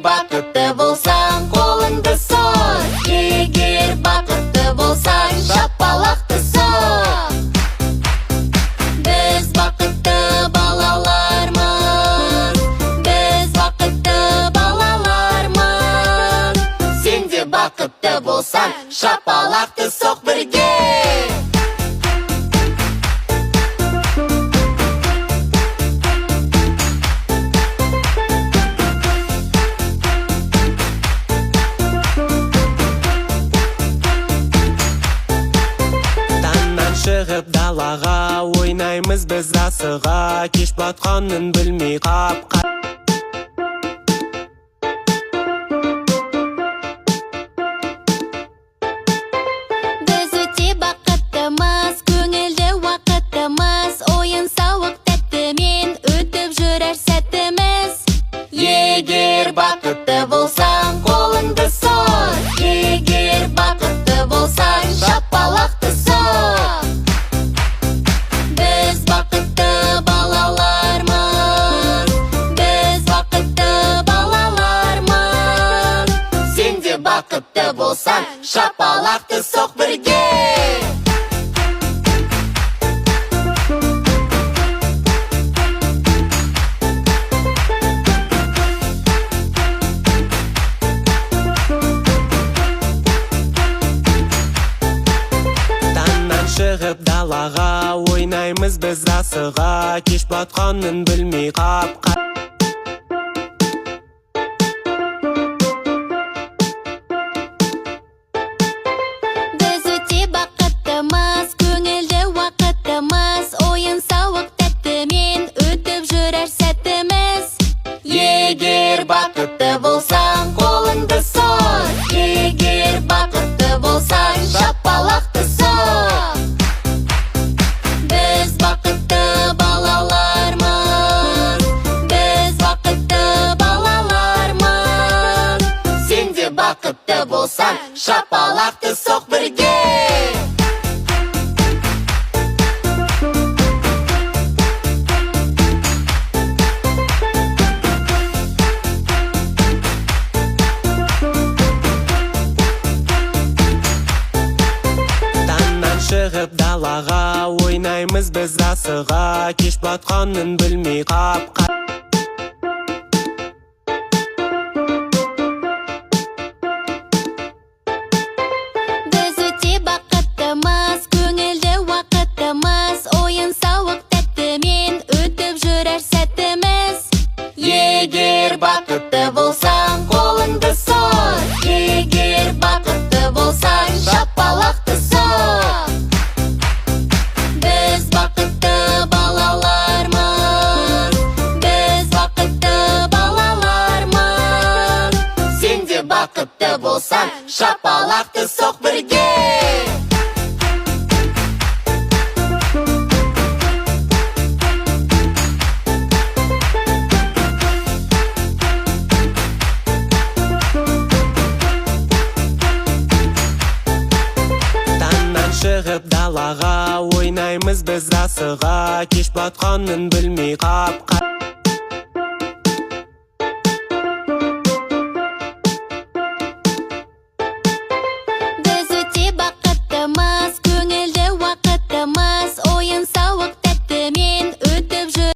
бақытты болсаң, қолыңды сой. Егер бақытты болсаң, шапалақты соқ. Біз бақытты балалармыз, біз бақытты балалармыз. Сен де бақытты болсаң, шапалақты соқ бірге. Шығып далаға, ойнаймыз біз асыға, кеш батқанын білмей қап-қап. Біз өте бақыттымыз, көңілді уақытымыз, ойын сауық тәттімен өтіп жүрер сәтіміз. Егер бақытты болсаң, қолыңды сой. Егер бақытты болсаң, шапалақты соқ. Біз бақытты балалармыз, біз бақытты балалармыз. Сен де бақытты болсаң, шапалақты соқ бірге. Шығып далаға, ойнаймыз біз асыға, кеш батқанын білмей қап-қап. Біз өте бақыттымыз, көңілді уақытымыз, ойын сауық тәттімен өтіп жүрер сәтіміз. Егер бақытты болсаң, қолыңды сой. Егер бақытты болсаң, шапалақты соқ. Біз бақытты балалармыз, біз бақытты балалармыз. Сен де бақытты болсаң, шапалақты соқ бірге. Шығып далаға, ойнаймыз біз асыға, кеш батқанын білмей қап-қап. Біз өте бақыттымыз, көңілді уақытымыз, ойын сауық тәттімен өтіп жүрер сәтіміз. Егер бақытты болсаң, қолыңды сой. Егер бақытты болсаң, шапалақты соқ. Біз бақытты балалармыз, біз бақытты балалармыз. Сен де бақытты болсаң, шапалақты соқ бірге. Шығып далаға, ойнаймыз біз асыға, кеш батқанын білмей қап-қап.